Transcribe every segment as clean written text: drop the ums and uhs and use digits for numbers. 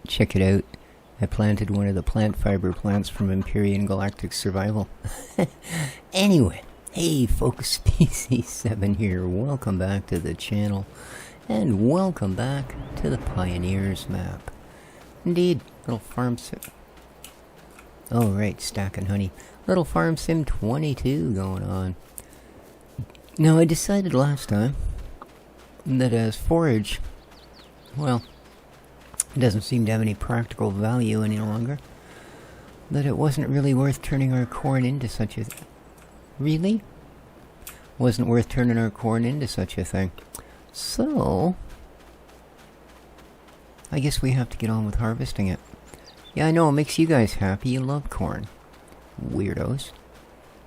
Check it out. I planted one of the plant fiber plants from Empyrean Galactic Survival. Anyway, hey folks, pt.86 here. Welcome back to the channel. And welcome back to the Pioneers map. Indeed, little farm sim. Oh right, stacking honey. Little farm sim 22 going on. Now I decided last time that as forage, well, it doesn't seem to have any practical value any longer. That it wasn't really worth turning our corn into such a really? Wasn't worth turning our corn into such a thing. So I guess we have to get on with harvesting it. Yeah, I know, it makes you guys happy. You love corn. Weirdos.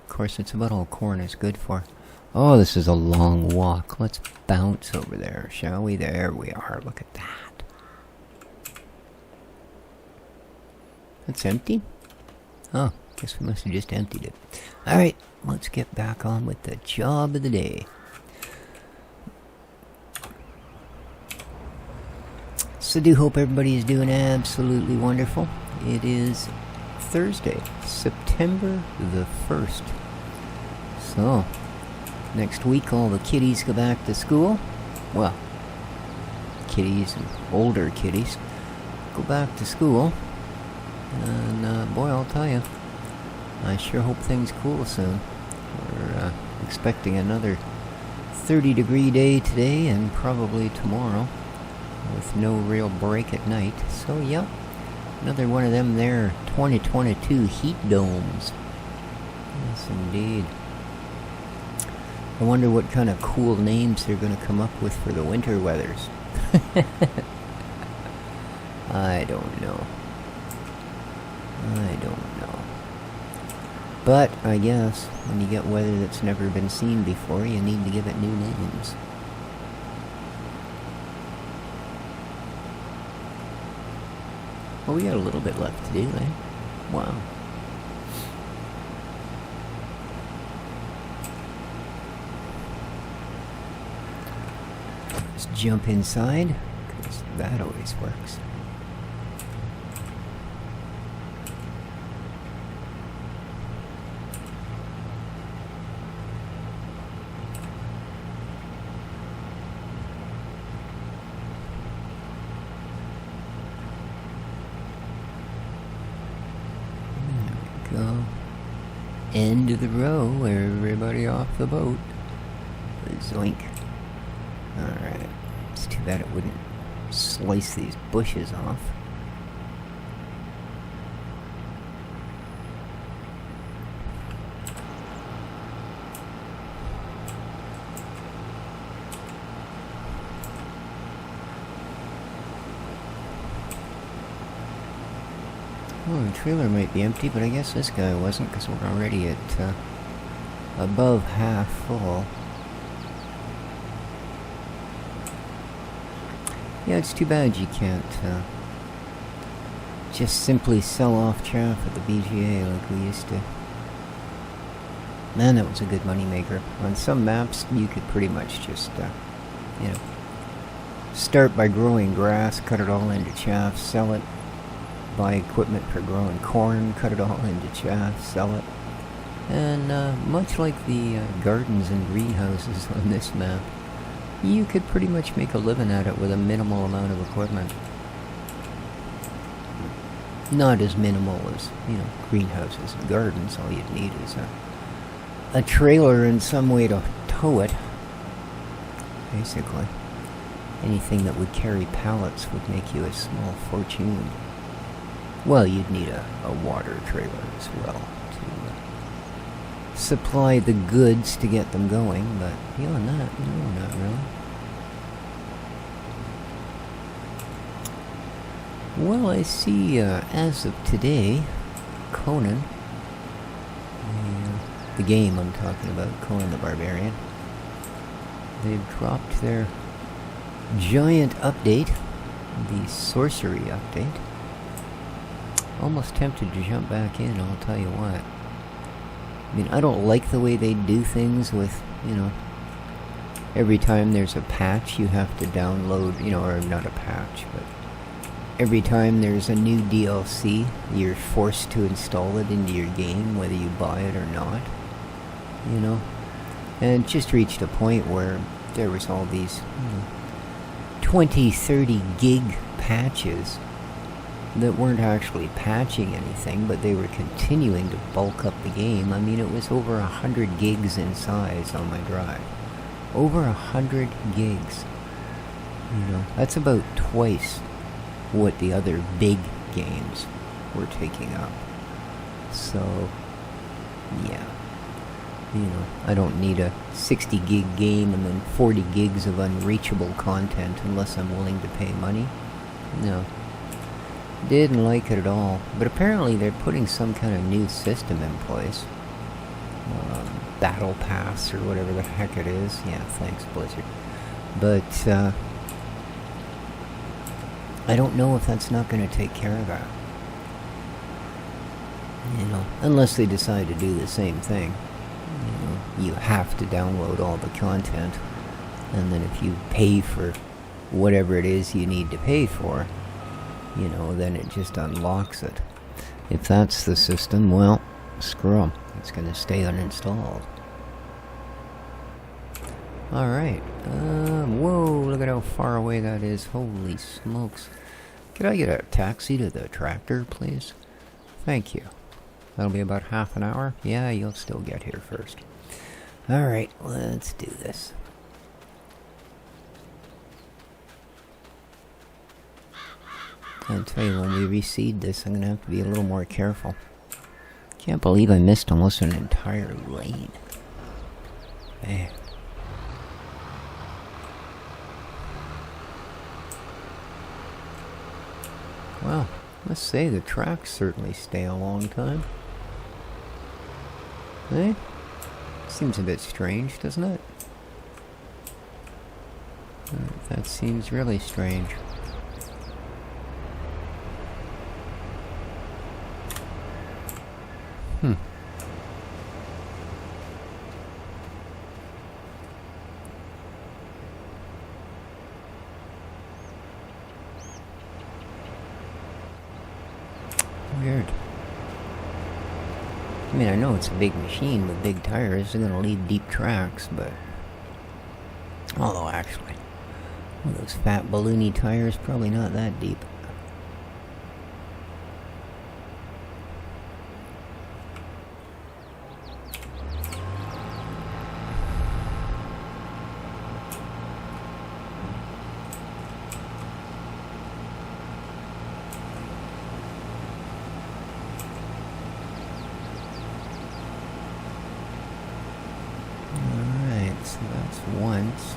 Of course, it's about all corn is good for. Oh, this is a long walk. Let's bounce over there, shall we? There we are. Look at that. That's empty? Oh, guess we must have just emptied it. Alright, let's get back on with the job of the day. So do hope everybody is doing absolutely wonderful. It is Thursday, September the 1st. So, next week all the kiddies go back to school. Well, kiddies and older kiddies go back to school. And boy, I'll tell you, I sure hope things cool soon. We're expecting another 30-degree day today and probably tomorrow, with no real break at night. So yep, another one of them there 2022 heat domes. Yes indeed. I wonder what kind of cool names they're going to come up with for the winter weathers. I don't know. But I guess when you get weather that's never been seen before, you need to give it new names. Well, we got a little bit left to do, eh? Wow. Let's jump inside, because that always works. Go. End of the row, everybody off the boat. Zoink. Alright. It's too bad it wouldn't slice these bushes off. Oh, the trailer might be empty, but I guess this guy wasn't, because we're already at above half full. Yeah, it's too bad you can't just simply sell off chaff at the BGA like we used to. Man, that was a good money maker. On some maps, you could pretty much just, you know, start by growing grass, cut it all into chaff, sell it. Buy equipment for growing corn, cut it all into chaff, sell it. And much like the gardens and greenhouses on this map, you could pretty much make a living at it with a minimal amount of equipment. Not as minimal as, you know, greenhouses and gardens. All you'd need is a trailer and some way to tow it. Basically. Anything that would carry pallets would make you a small fortune. Well, you'd need a water trailer as well to supply the goods to get them going, but beyond that, no, not really. Well, I see, as of today, Conan, the game I'm talking about, Conan the Barbarian, they've dropped their giant update, the sorcery update. Almost tempted to jump back in, I'll tell you what. I mean, I don't like the way they do things with, you know, every time there's a patch you have to download, you know, or not a patch, but every time there's a new DLC, you're forced to install it into your game, whether you buy it or not. You know? And it just reached a point where there was all these 20, 30 gig patches that weren't actually patching anything, but they were continuing to bulk up the game. I mean, it was over 100 gigs in size on my drive. Over 100 gigs. You know, that's about twice what the other big games were taking up. So, yeah. You know, I don't need a 60 gig game and then 40 gigs of unreachable content unless I'm willing to pay money. No. Didn't like it at all. But apparently they're putting some kind of new system in place. Battle Pass or whatever the heck it is. Yeah, thanks Blizzard. But, I don't know if that's not going to take care of that. You know, unless they decide to do the same thing. You know, you have to download all the content, and then if you pay for whatever it is you need to pay for, you know, then it just unlocks it. If that's the system, well, screw 'em. It's going to stay uninstalled. Alright. Whoa, look at how far away that is. Holy smokes. Could I get a taxi to the tractor, please? Thank you. That'll be about half an hour. Yeah, you'll still get here first. Alright, let's do this. I'll tell you, when we reseed this, I'm going to have to be a little more careful. Can't believe I missed almost an entire lane. Man. Well, let's say the tracks certainly stay a long time. Eh? Seems a bit strange, doesn't it? That seems really strange. Weird. I mean, I know it's a big machine with big tires. They're going to leave deep tracks, but... although, actually, well, those fat balloony tires, probably not that deep. So that's once.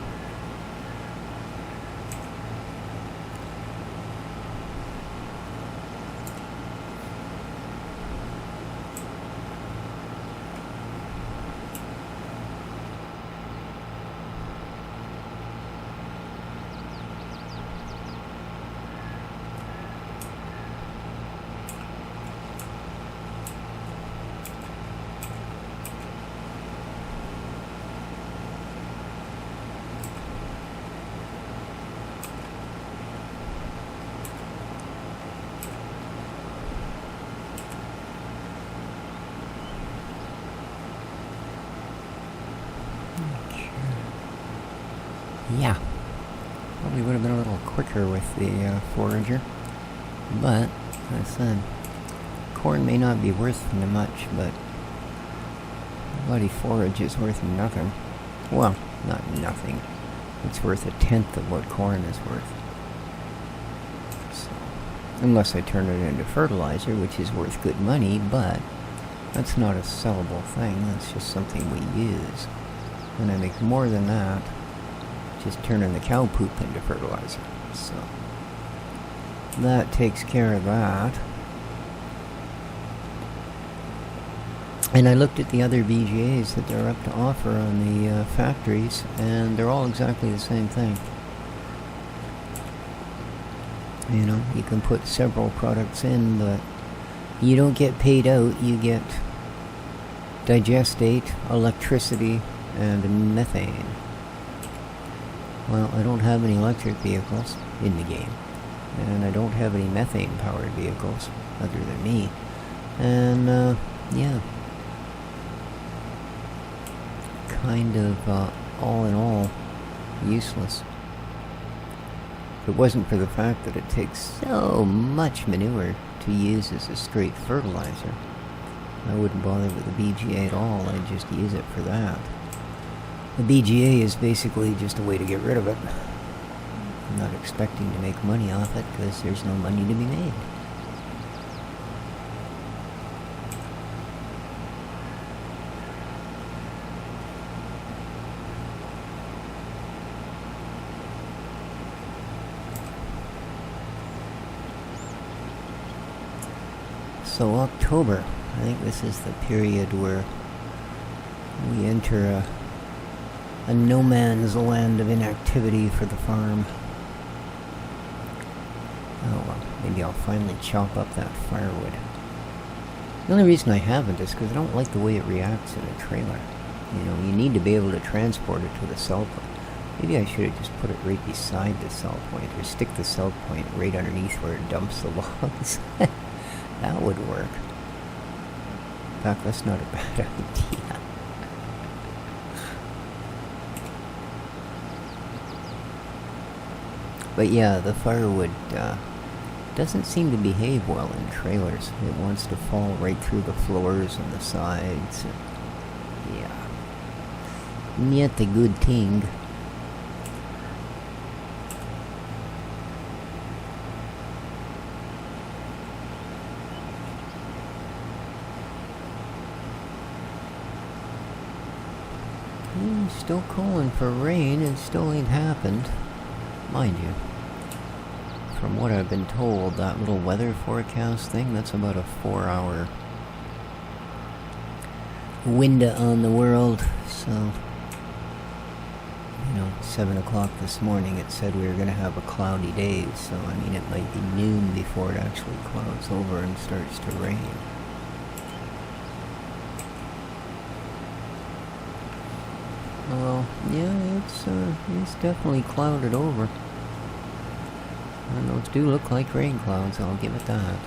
Yeah, probably would have been a little quicker with the forager, but, as I said, corn may not be worth much, but bloody forage is worth nothing. Well, not nothing. It's worth 1/10 of what corn is worth. So, unless I turn it into fertilizer, which is worth good money, but that's not a sellable thing. That's just something we use. And I make more than that just turning the cow poop into fertilizer. So that takes care of that. And I looked at the other VGAs that they're up to offer on the factories, and they're all exactly the same thing. You know, you can put several products in, but you don't get paid out. You get digestate, electricity, and methane. Well, I don't have any electric vehicles in the game. and I don't have any methane-powered vehicles other than me. And, yeah. Kind of, all in all, useless. If it wasn't for the fact that it takes so much manure to use as a straight fertilizer, I wouldn't bother with the BGA at all. I'd just use it for that. The BGA is basically just a way to get rid of it. I'm not expecting to make money off it because there's no money to be made. So October, I think this is the period where we enter a no man's land of inactivity for the farm. Oh well, maybe I'll finally chop up that firewood. The only reason I haven't is because I don't like the way it reacts in a trailer. You know, you need to be able to transport it to the sell point. Maybe I should have just put it right beside the sell point, or stick the sell point right underneath where it dumps the logs. That would work. In fact, that's not a bad idea. But yeah, the firewood doesn't seem to behave well in trailers. It wants to fall right through the floors and the sides. Yeah. Not a good thing. Still calling for rain, and still ain't happened. Mind you, from what I've been told, that little weather forecast thing, that's about a 4-hour window on the world. So, you know, 7 o'clock this morning it said we were going to have a cloudy day. So, I mean, it might be noon before it actually clouds over and starts to rain. Well, yeah, it's definitely clouded over. And those do look like rain clouds, I'll give it that.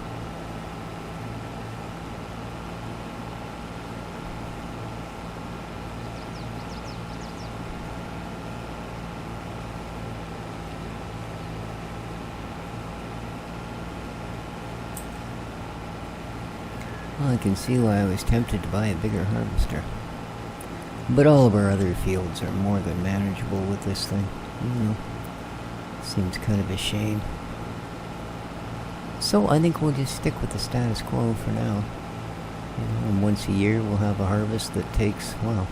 Well, I can see why I was tempted to buy a bigger harvester. But all of our other fields are more than manageable with this thing. You know, seems kind of a shame. So I think we'll just stick with the status quo for now. You know, and once a year we'll have a harvest that takes, well,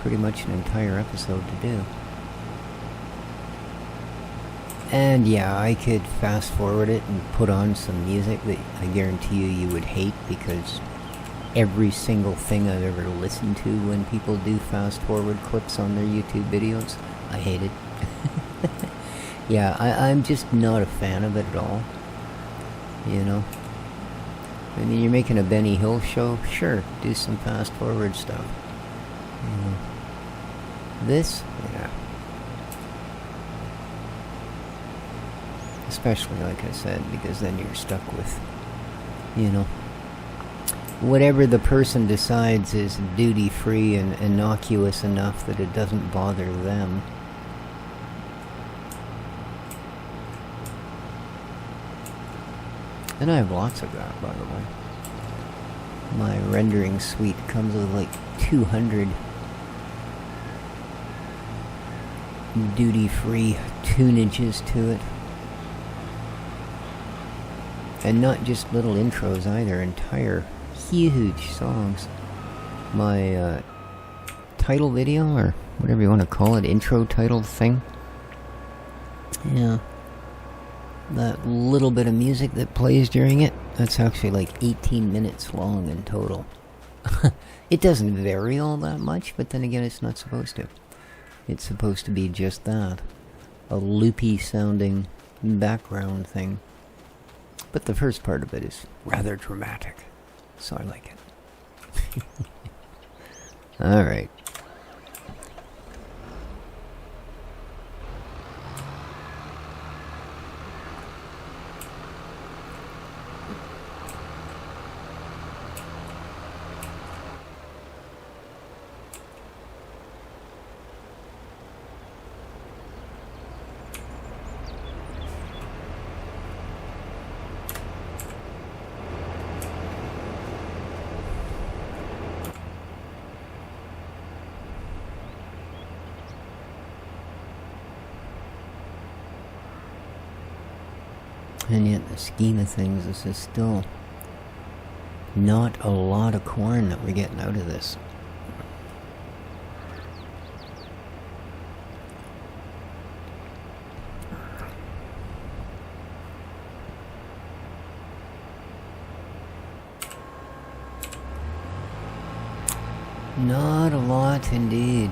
pretty much an entire episode to do. And yeah, I could fast forward it and put on some music that I guarantee you would hate, because every single thing I've ever listened to when people do fast forward clips on their YouTube videos, I hate it. Yeah, I'm just not a fan of it at all. You know? I mean, you're making a Benny Hill show? Sure, do some fast forward stuff. You know? This? Yeah. Especially, like I said, because then you're stuck with, you know, whatever the person decides is duty-free and innocuous enough that it doesn't bother them. And I have lots of that, by the way. My rendering suite comes with like 200 duty-free tunages to it. And not just little intros either, entire huge songs. My title video, or whatever you want to call it, intro title thing. Yeah. That little bit of music that plays during it, that's actually like 18 minutes long in total. It doesn't vary all that much, but then again, it's not supposed to. It's supposed to be just that. A loopy sounding background thing. But the first part of it is rather dramatic, so I like it. Alright. And yet, in the scheme of things, this is still not a lot of corn that we're getting out of this. Not a lot indeed.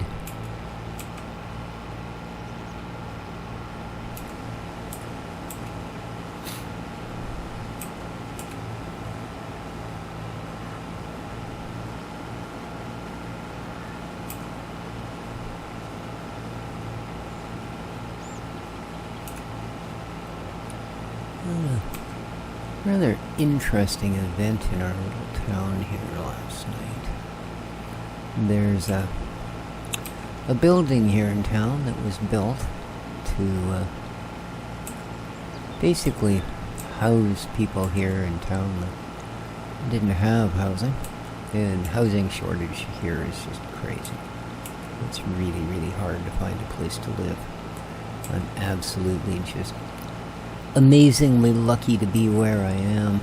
Rather interesting event in our little town here last night. There's a building here in town that was built to basically house people here in town that didn't have housing. And housing shortage here is just crazy. It's really, really hard to find a place to live. I'm absolutely just amazingly lucky to be where I am.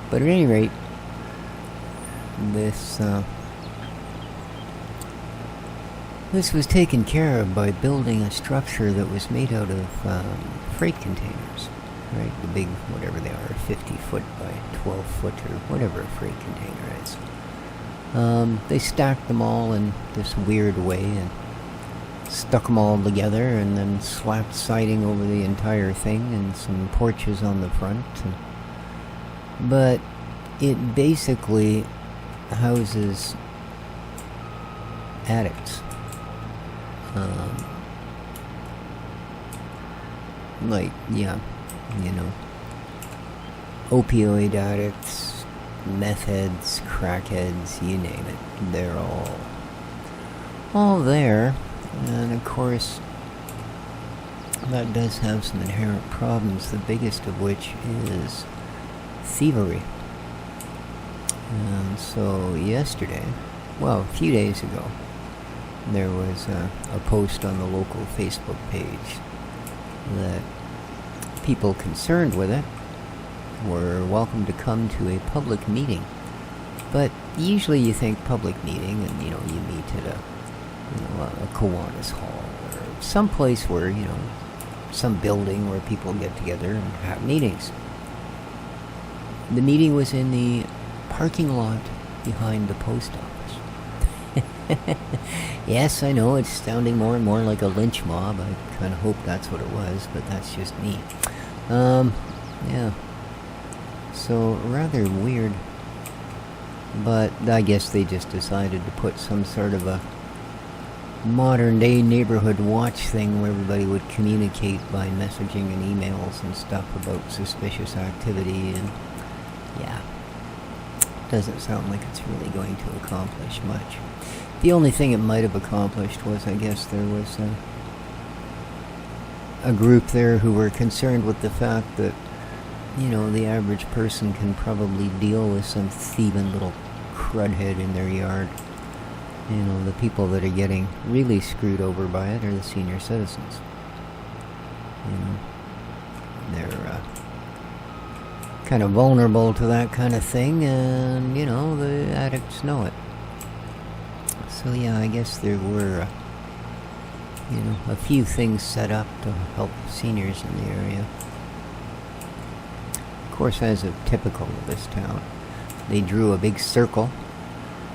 But at any rate, this was taken care of by building a structure that was made out of freight containers, right? The big, whatever they are, 50-foot by 12-foot or whatever a freight container is. They stacked them all in this weird way and stuck them all together and then slapped siding over the entire thing and some porches on the front. But it basically houses addicts. Like, yeah, you know, opioid addicts, meth heads, crackheads, you name it. They're all there. And of course, that does have some inherent problems, the biggest of which is thievery. And so yesterday, well, a few days ago, there was a post on the local Facebook page that people concerned with it were welcome to come to a public meeting. But usually you think public meeting and, you know, you meet at a Kiwanis Hall or some place where, you know, some building where people get together and have meetings. The meeting was in the parking lot behind the post office. Yes, I know, it's sounding more and more like a lynch mob. I kind of hope that's what it was, but that's just me. Yeah. So, rather weird. But I guess they just decided to put some sort of a modern-day neighborhood watch thing where everybody would communicate by messaging and emails and stuff about suspicious activity, and yeah, doesn't sound like it's really going to accomplish much. The only thing it might have accomplished was, I guess, there was a group there who were concerned with the fact that, you know, the average person can probably deal with some thieving little crudhead in their yard. You know, the people that are getting really screwed over by it are the senior citizens. You know, they're kind of vulnerable to that kind of thing, and, you know, the addicts know it. So yeah, I guess there were, you know, a few things set up to help seniors in the area. Of course, as is typical of this town, they drew a big circle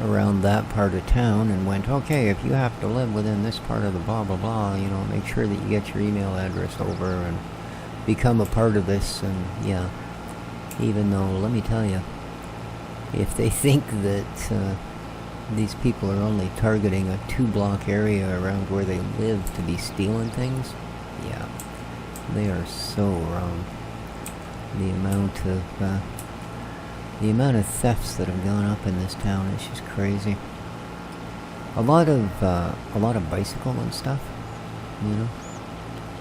around that part of town and went, okay, if you have to live within this part of the blah blah blah, you know, make sure that you get your email address over and become a part of this. And yeah, even though, let me tell you, if they think that these people are only targeting a 2-block area around where they live to be stealing things, yeah, they are so wrong. The amount of thefts that have gone up in this town is just crazy. A lot of bicycle and stuff, you know,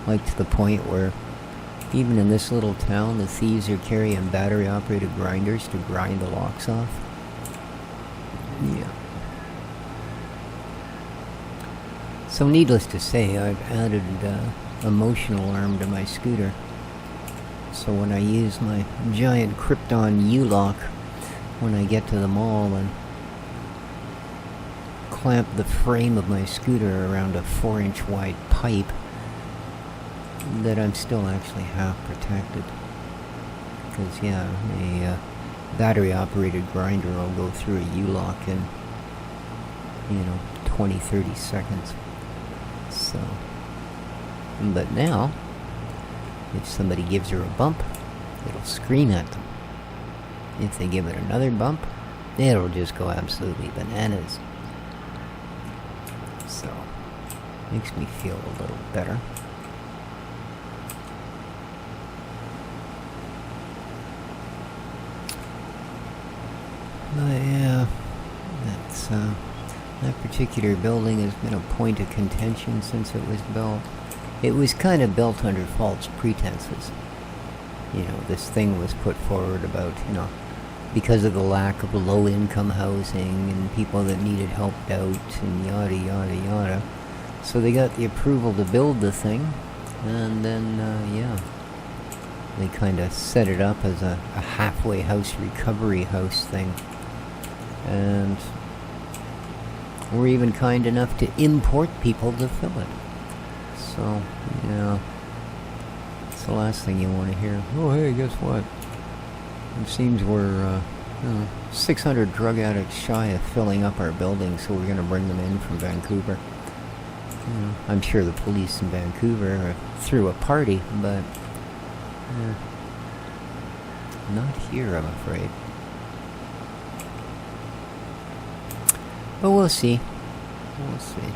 like to the point where even in this little town, the thieves are carrying battery-operated grinders to grind the locks off. Yeah. So needless to say, I've added a motion alarm to my scooter. So when I use my giant Krypton U-lock when I get to the mall and clamp the frame of my scooter around a 4-inch wide pipe, that I'm still actually half protected. Because, yeah, a battery-operated grinder will go through a U-lock in, 20, 30 seconds. So, but now, if somebody gives her a bump, it'll scream at them. If they give it another bump, it'll just go absolutely bananas. So, makes me feel a little better. But yeah, that's, that particular building has been a point of contention since it was built. It was kind of built under false pretenses. This thing was put forward about, because of the lack of low-income housing and people that needed helped out and yada, yada, yada. So they got the approval to build the thing, and then, they kind of set it up as a halfway house recovery house thing. And we're even kind enough to import people to fill it. So, it's the last thing you want to hear. Oh, hey, guess what? It seems we're 600 drug addicts shy of filling up our building, so we're going to bring them in from Vancouver. I'm sure the police in Vancouver threw a party, but not here, I'm afraid. But we'll see. We'll see.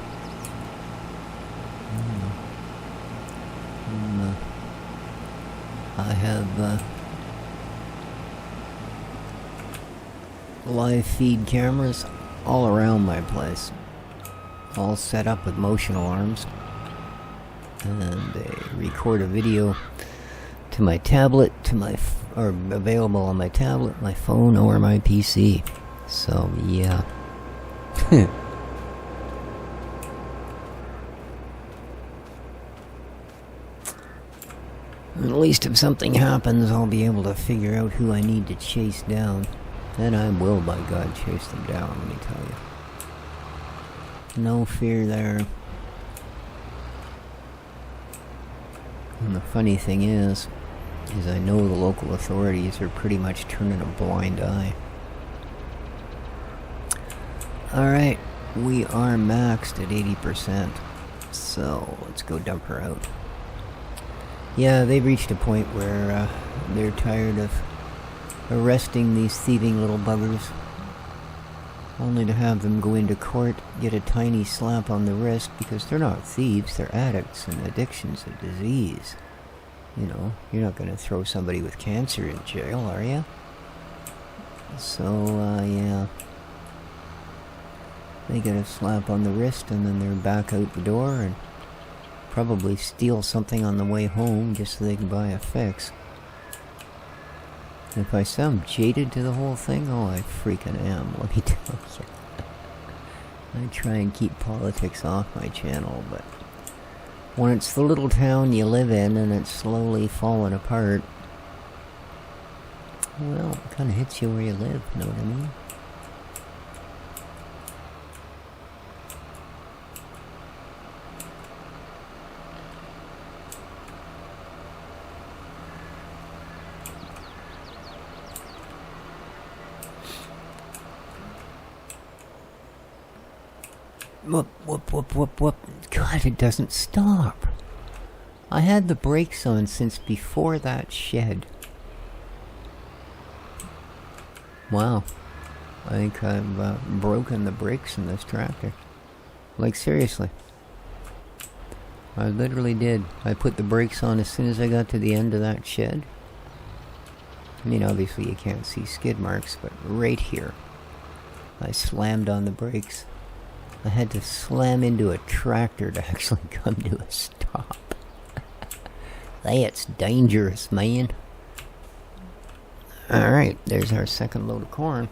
I have live feed cameras all around my place, all set up with motion alarms, and they record a video to my tablet, or available on my tablet, my phone, or my PC. So yeah. At least if something happens, I'll be able to figure out who I need to chase down. And I will, by God, chase them down, let me tell you. No fear there. And the funny thing is I know the local authorities are pretty much turning a blind eye. Alright, we are maxed at 80%, so let's go dump her out. Yeah, they've reached a point where they're tired of arresting these thieving little buggers, only to have them go into court, get a tiny slap on the wrist, because they're not thieves, they're addicts, and addiction's a disease. You're not going to throw somebody with cancer in jail, are you? So, yeah. They get a slap on the wrist, and then they're back out the door, and probably steal something on the way home just so they can buy a fix. If I sound jaded to the whole thing, oh, I freaking am, let me tell you. I try and keep politics off my channel, but when it's the little town you live in and it's slowly falling apart, well, it kind of hits you where you live, know what I mean? Whoop, whoop, whoop, whoop, whoop. God, it doesn't stop. I had the brakes on since before that shed. Wow. I think I've broken the brakes in this tractor. Like, seriously. I literally did. I put the brakes on as soon as I got to the end of that shed. I mean, obviously you can't see skid marks, but right here, I slammed on the brakes. I had to slam into a tractor to actually come to a stop. That's dangerous, man. Alright, there's our second load of corn.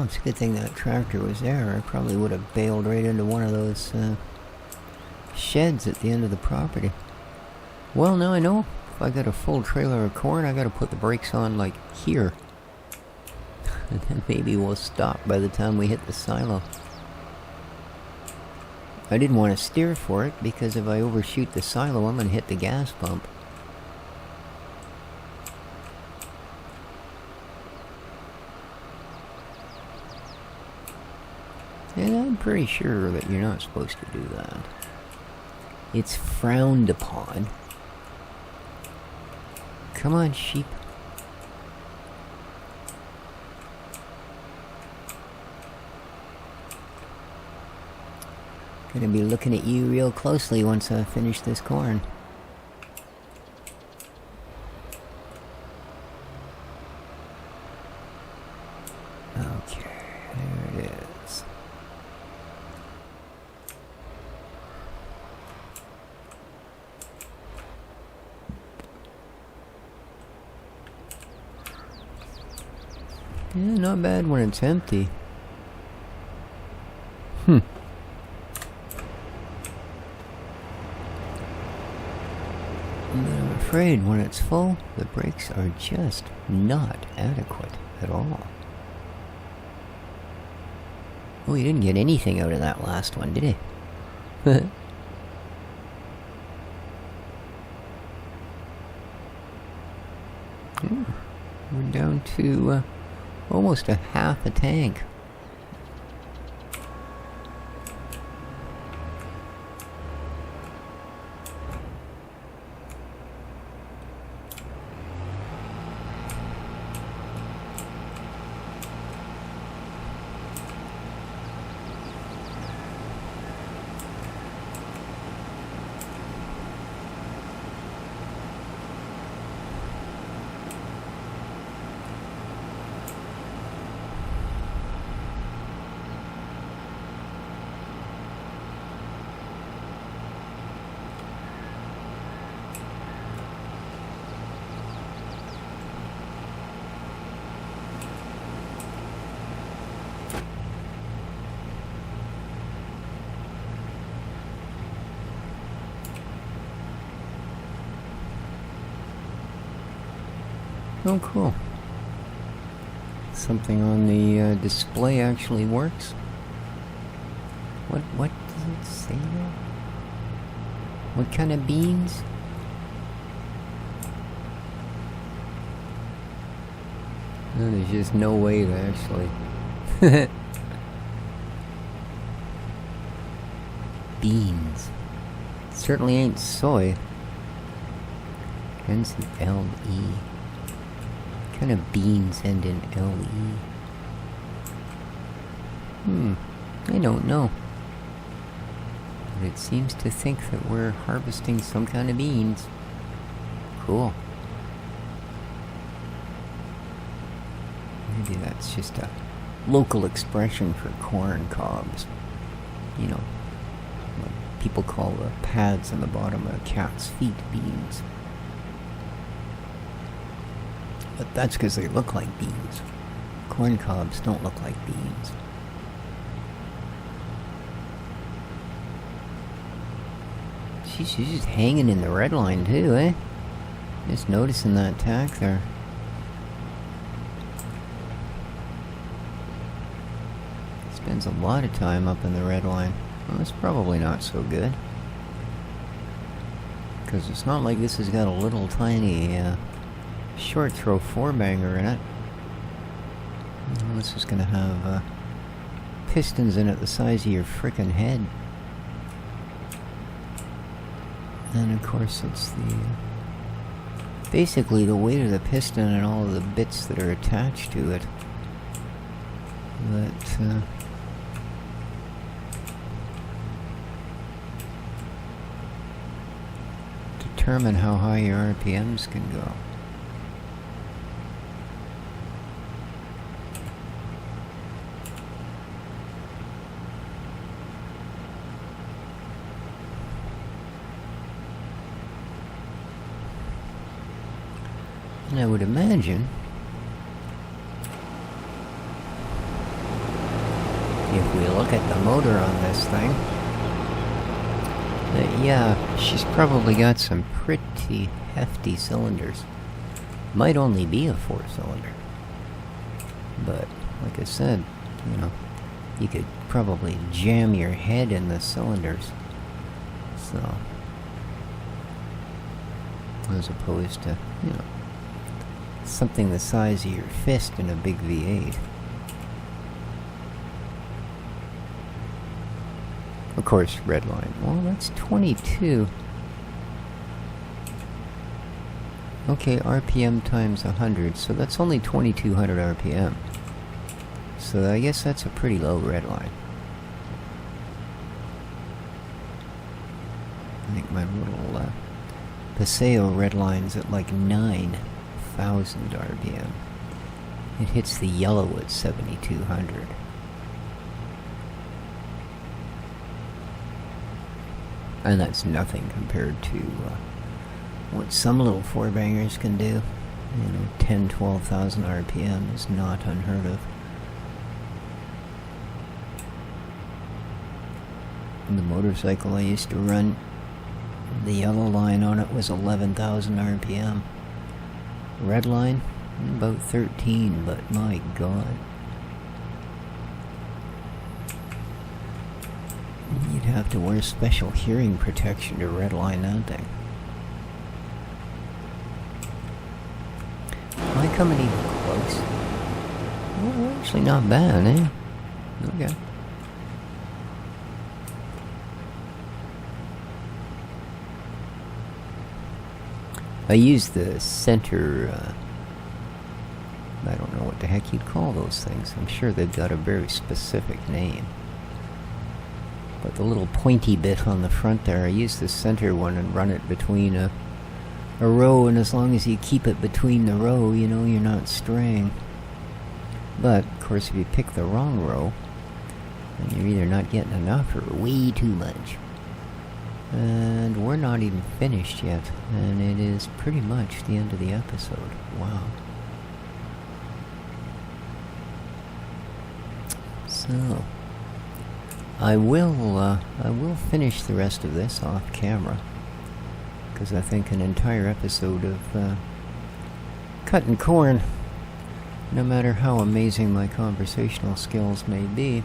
it's a good thing that tractor was there. I probably would have bailed right into one of those sheds at the end of the property. Well, now I know. If I got a full trailer of corn, I gotta put the brakes on, like, here. And then maybe we'll stop by the time we hit the silo. I didn't want to steer for it, because if I overshoot the silo, I'm gonna hit the gas pump. And I'm pretty sure that you're not supposed to do that. It's frowned upon. Come on, sheep. Gonna be looking at you real closely once I finish this corn. Okay, there it is. Yeah, not bad when it's empty. But I'm afraid when it's full, the brakes are just not adequate at all. Oh, you didn't get anything out of that last one, did you? We're down to almost a half a tank. Oh, cool. Something on the display actually works. What does it say there? What kind of beans? No, there's just no way to actually... Beans. Certainly ain't soy. Ends in L-E. What kind of beans end in L-E? I don't know. But it seems to think that we're harvesting some kind of beans. Cool. Maybe that's just a local expression for corn cobs. You know, what people call the pads on the bottom of a cat's feet beans. But that's because they look like beans. Corn cobs don't look like beans. She's just hanging in the red line too, eh? Just noticing that tack there. Spends a lot of time up in the red line. Well, that's probably not so good. Because it's not like this has got a little tiny short throw 4-banger in it. This is going to have pistons in it the size of your frickin' head. And of course it's the basically the weight of the piston and all of the bits that are attached to it that determine how high your RPMs can go. And I would imagine if we look at the motor on this thing, yeah, she's probably got some pretty hefty cylinders. Might only be a 4-cylinder. But, like I said, you know, you could probably jam your head in the cylinders. So, as opposed to, you know, something the size of your fist in a big V8. Of course, red line. Well, that's 22. Okay, RPM times 100, so that's only 2200 RPM. So I guess that's a pretty low red line. I think my little Paseo red line's at like 9,000 RPM. It hits the yellow at 7200. And that's nothing compared to what some little 4-bangers can do. You know, 10, 12,000 RPM is not unheard of. And the motorcycle I used to run, the yellow line on it was 11,000 RPM. Red line, about 13, but my God. You'd have to wear special hearing protection to redline that thing. Am I coming even close? Well, actually not bad, eh? Okay. I use the center, I don't know what the heck you'd call those things. I'm sure they've got a very specific name. But the little pointy bit on the front there, I use the center one and run it between a row, and as long as you keep it between the row, you know, you're not straying. But, of course, if you pick the wrong row, then you're either not getting enough or way too much. And we're not even finished yet, and it is pretty much the end of the episode. Wow. So, I will finish the rest of this off camera, because I think an entire episode of cutting corn, no matter how amazing my conversational skills may be,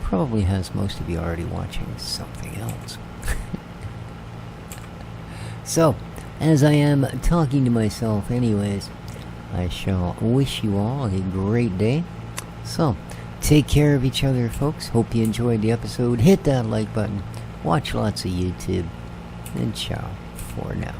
probably has most of you already watching something else. So, as I am talking to myself anyways, I shall wish you all a great day. So, take care of each other, folks. Hope you enjoyed the episode. Hit that like button. Watch lots of YouTube. And ciao for now.